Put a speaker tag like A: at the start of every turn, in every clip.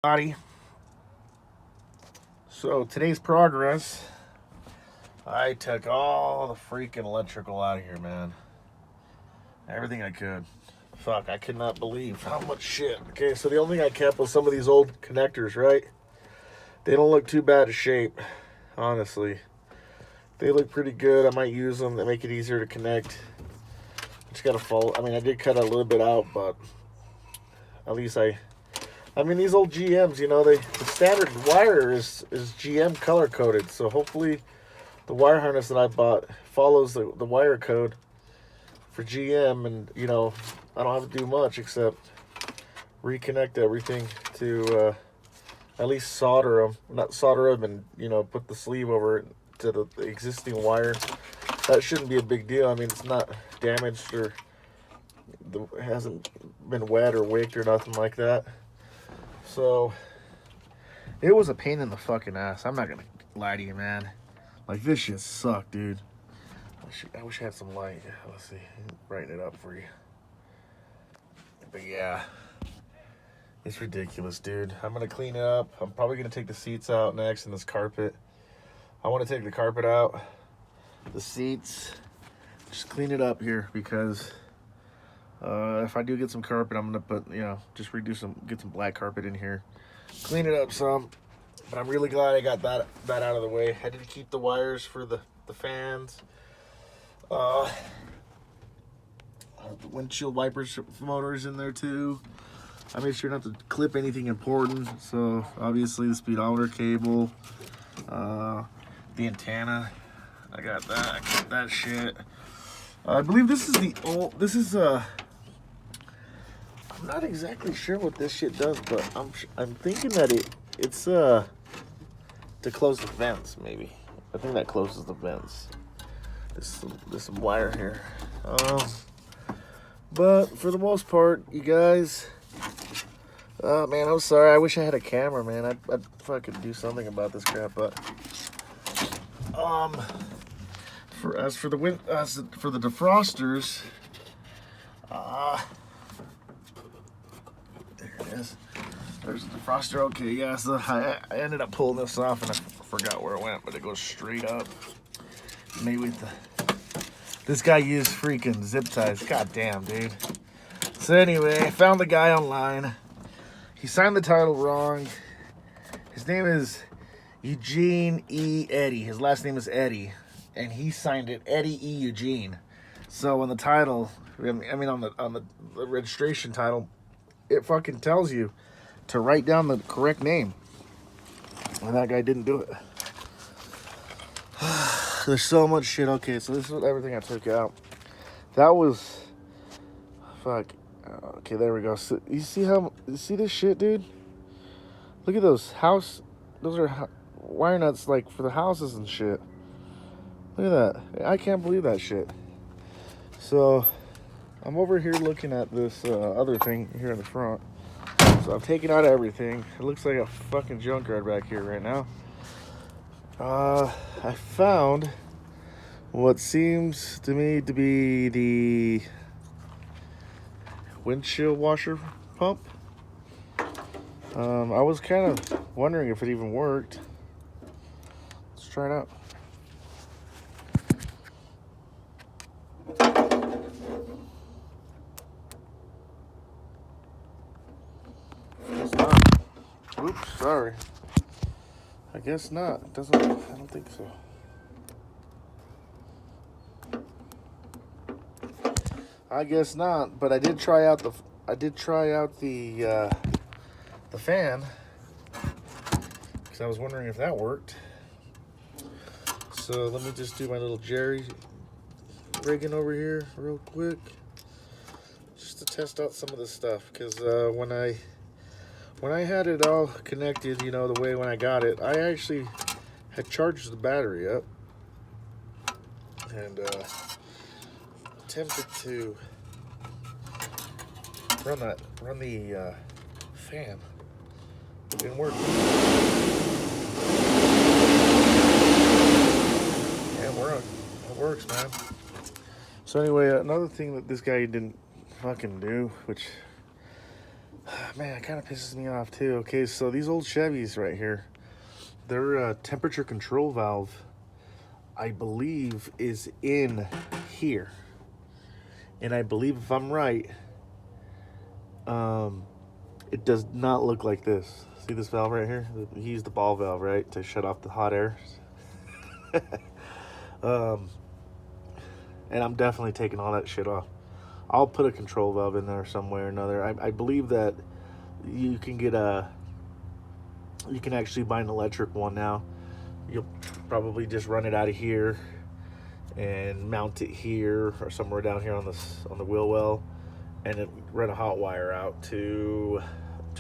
A: Body. So today's progress, I took all the freaking electrical out of here, man. Everything I could. Fuck, I could not believe how much shit. Okay, so the only thing I kept was some of these old connectors, right? They don't look too bad of shape, honestly. They look pretty good. I might use them. They make it easier to connect. Just gotta follow. I mean, I did cut a little bit out, but at least I mean, these old GMs, the standard wire is GM color coded. So hopefully, the wire harness that I bought follows the wire code for GM, and I don't have to do much except reconnect everything to at least solder them, not solder them, and put the sleeve over it to the existing wire. That shouldn't be a big deal. I mean, it's not damaged or it hasn't been wet or wicked or nothing like that. So it was a pain in the fucking ass. I'm not gonna lie to you, man. Like, this shit sucked, dude. I wish I had some light. Let's see, brighten it up for you. But yeah, it's ridiculous, dude. I'm gonna clean it up. I'm probably gonna take the seats out next and this carpet. I want to take the carpet out, the seats, just clean it up here because if I do get some carpet, I'm gonna put, just get some black carpet in here, clean it up some. But I'm really glad I got that out of the way. I did keep the wires for the fans, the windshield wipers motors in there too. I made sure not to clip anything important. So obviously the speedometer cable, the antenna, I got that shit. I believe this is I'm not exactly sure what this shit does, but I'm thinking that it's to close the vents, maybe. I think that closes the vents. There's some wire here. But for the most part, you guys, man, I'm sorry. I wish I had a camera, man. I'd fucking do something about this crap, but for the defrosters, there it is. There's the defroster. Okay, yeah. So I ended up pulling this off, and I forgot where it went, but it goes straight up. Maybe this guy used freaking zip ties. God damn, dude. So anyway, I found the guy online. He signed the title wrong. His name is Eugene E. Eddy. His last name is Eddy, and he signed it Eddie E. Eugene. So on the title, I mean on the registration title, it fucking tells you to write down the correct name, and that guy didn't do it. There's so much shit. Okay, so this is everything I took out. That was fuck. Okay, there we go. So you see this shit, dude? Look at those those are wire nuts, like, for the houses and shit. Look at that. I can't believe that shit. So I'm over here looking at this other thing here in the front. So I've taken out everything. It looks like a fucking junkyard back here right now. I found what seems to me to be the windshield washer pump. I was kind of wondering if it even worked. Let's try it out. It's not. Oops, sorry. I guess not. It doesn't. I don't think so. I guess not. But I did try out the fan because I was wondering if that worked. So let me just do my little jerry rigging over here real quick, just to test out some of this stuff. Because when I had it all connected, the way when I got it, I actually had charged the battery up and attempted to run the fan. It didn't work. Yeah, it works, man. So anyway, another thing that this guy didn't fucking do, which Man, it kind of pisses me off too. Okay, so these old Chevys right here, their temperature control valve, I believe, is in here. And I believe, if I'm right, it does not look like this. See this valve right here? He used the ball valve, right, to shut off the hot air. And I'm definitely taking all that shit off. I'll put a control valve in there somewhere or another. I believe that you can get you can actually buy an electric one now. You'll probably just run it out of here and mount it here or somewhere down here on the wheel well, and then run a hot wire out to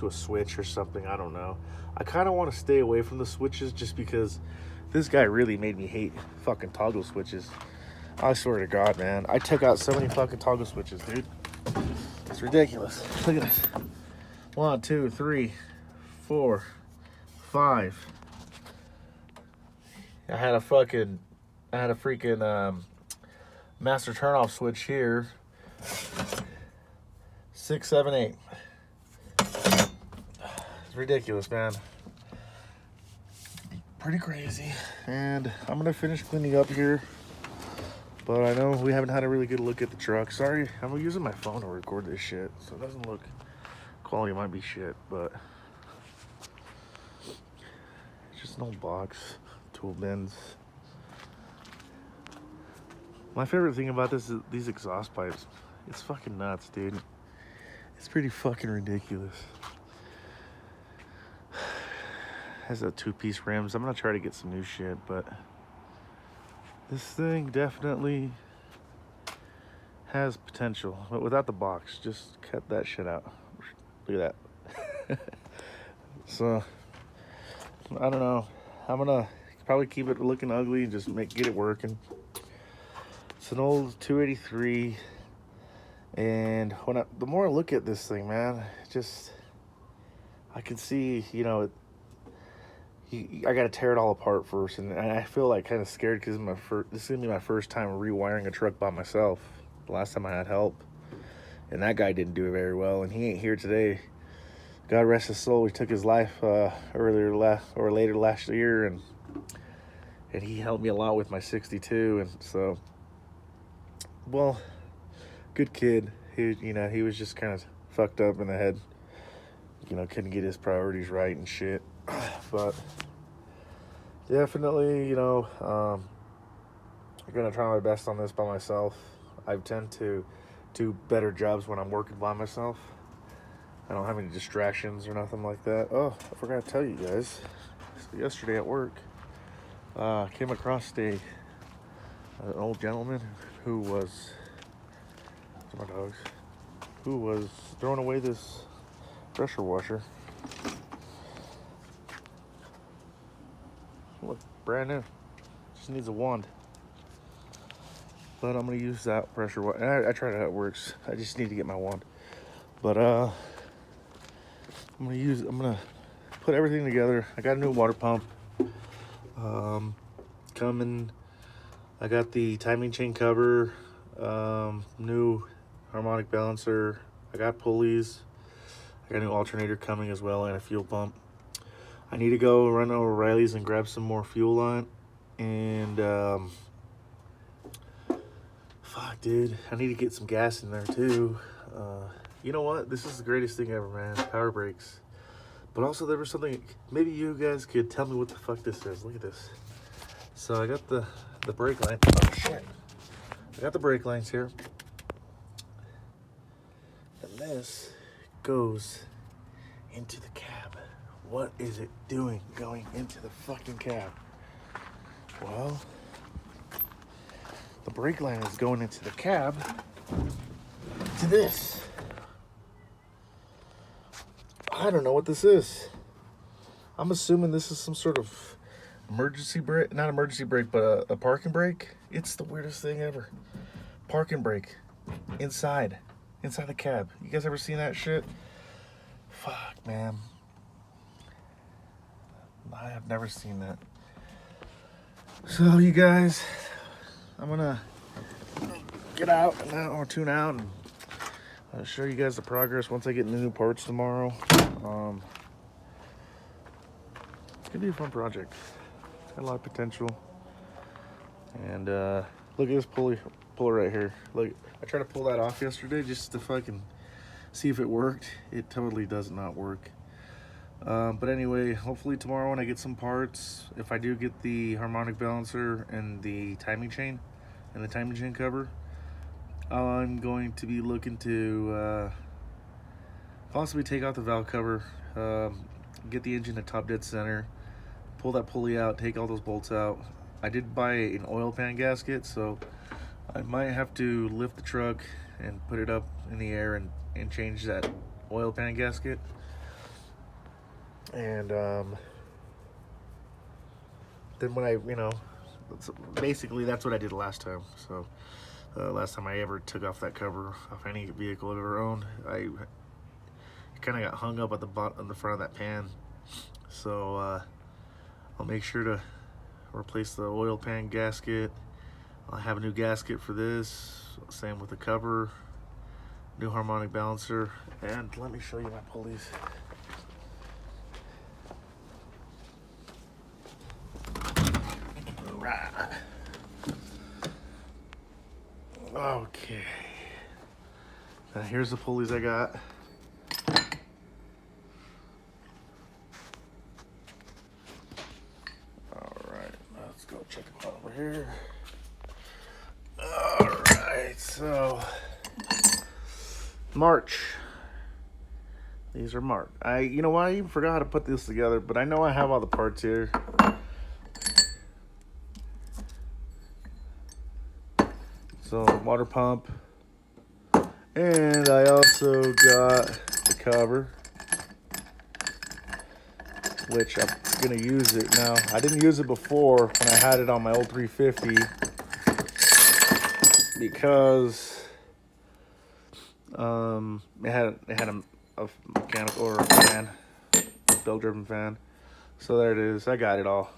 A: a switch or something. I don't know. I kind of want to stay away from the switches just because this guy really made me hate fucking toggle switches. I swear to God, man. I took out so many fucking toggle switches, dude. It's ridiculous. Look at this. 1, 2, 3, 4, 5. I had a freaking master turnoff switch here. 6, 7, 8. It's ridiculous, man. Pretty crazy. And I'm gonna finish cleaning up here. But I know we haven't had a really good look at the truck. Sorry, I'm using my phone to record this shit, so it doesn't look, quality might be shit, but it's just an old box, tool bins. My favorite thing about this is these exhaust pipes. It's fucking nuts, dude. It's pretty fucking ridiculous. Has a 2-piece rims. I'm gonna try to get some new shit, but this thing definitely has potential, but without the box. Just cut that shit out. Look at that. So, I don't know. I'm gonna probably keep it looking ugly and just get it working. It's an old 283, and the more I look at this thing, man, I can see, you know, I gotta tear it all apart first, and I feel like kind of scared because this is gonna be my first time rewiring a truck by myself. The last time I had help, and that guy didn't do it very well, and he ain't here today. God rest his soul. He took his life later last year, and he helped me a lot with my 62, and so, well, good kid. He was just kind of fucked up in the head. Couldn't get his priorities right and shit. But definitely, I'm gonna try my best on this by myself. I tend to do better jobs when I'm working by myself. I don't have any distractions or nothing like that. Oh, I forgot to tell you guys. So yesterday at work, I came across an old gentleman who was throwing away this pressure washer. Look, brand new. Just needs a wand. But I'm gonna use that pressure washer. I tried it how it works. I just need to get my wand. But I'm gonna put everything together. I got a new water pump. Coming. I got the timing chain cover, new harmonic balancer. I got pulleys. I got a new alternator coming as well, and a fuel pump. I need to go run over Riley's and grab some more fuel on it. And fuck, dude, I need to get some gas in there too. You know what? This is the greatest thing ever, man. Power brakes. But also there was something, maybe you guys could tell me what the fuck this is. Look at this. So I got the brake line. Oh shit. I got the brake lines here. And this goes into the cab. What is it doing going into the fucking cab? Well, the brake line is going into the cab to this. I don't know what this is. I'm assuming this is some sort of emergency brake, not emergency brake, but a parking brake. It's the weirdest thing ever. Parking brake inside the cab. You guys ever seen that shit? Fuck, man. I have never seen that. So you guys, I'm gonna get out now or tune out, and I'll show you guys the progress once I get the new parts tomorrow. It's gonna be a fun project. It's got a lot of potential. And look at this puller right here. Look, I tried to pull that off yesterday just to fucking see if it worked. It totally does not work. But anyway, hopefully tomorrow when I get some parts, if I do get the harmonic balancer and the timing chain and the timing chain cover, I'm going to be looking to possibly take out the valve cover, get the engine at top dead center, pull that pulley out, take all those bolts out. I did buy an oil pan gasket, so I might have to lift the truck and put it up in the air and change that oil pan gasket. And then when I, basically that's what I did last time. So last time I ever took off that cover off any vehicle I've ever owned, I kind of got hung up at the bottom, on the front of that pan. So I'll make sure to replace the oil pan gasket. I'll have a new gasket for this. Same with the cover, new harmonic balancer, and let me show you my pulleys. Right. Okay. Now here's the pulleys I got. Let's go check them out over here. Alright, so March. These are marked. You know what? I even forgot how to put this together, but I know I have all the parts here. So water pump. And I also got the cover, which I'm gonna use it now. I didn't use it before when I had it on my old 350 because it had a mechanical or a fan, belt-driven fan. So there it is. I got it all.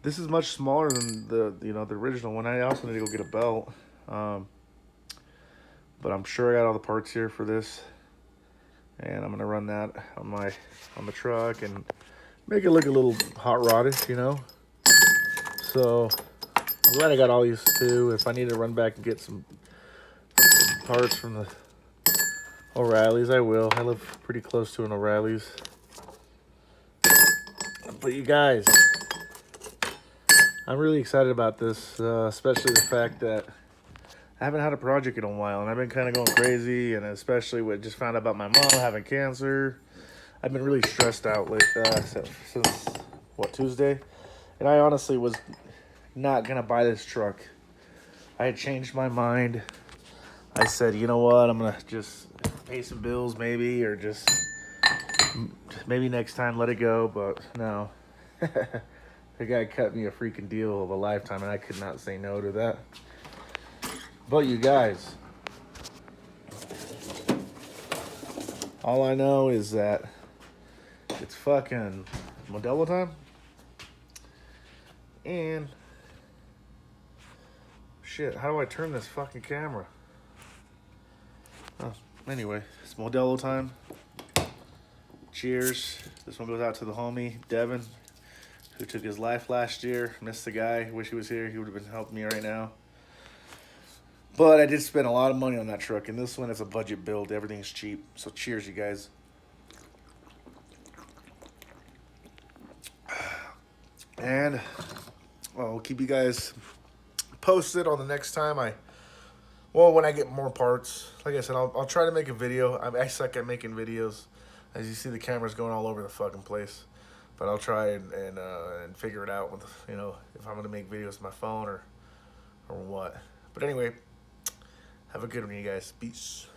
A: This is much smaller than the original one. I also need to go get a belt, but I'm sure I got all the parts here for this, and I'm gonna run that on the truck and make it look a little hot rodish, So I'm glad I got all these too. If I need to run back and get some parts from the O'Reilly's, I will. I live pretty close to an O'Reilly's. But you guys, I'm really excited about this, especially the fact that I haven't had a project in a while, and I've been kind of going crazy, and especially with just found out about my mom having cancer. I've been really stressed out since Tuesday? And I honestly was not going to buy this truck. I had changed my mind. I said, you know what, I'm going to just pay some bills maybe, or just maybe next time let it go, but no. The guy cut me a freaking deal of a lifetime, and I could not say no to that. But you guys, all I know is that it's fucking Modelo time. And shit, how do I turn this fucking camera? Oh, anyway, it's Modelo time. Cheers. This one goes out to the homie, Devin, who took his life last year. Missed the guy. Wish he was here. He would have been helping me right now. But I did spend a lot of money on that truck, and this one is a budget build. Everything's cheap. So cheers, you guys. And we'll keep you guys posted on the next time when I get more parts. Like I said, I'll try to make a video. I suck at making videos. As you see, the camera's going all over the fucking place. But I'll try and figure it out with, if I'm going to make videos with my phone or what. But anyway, have a good one, you guys. Peace.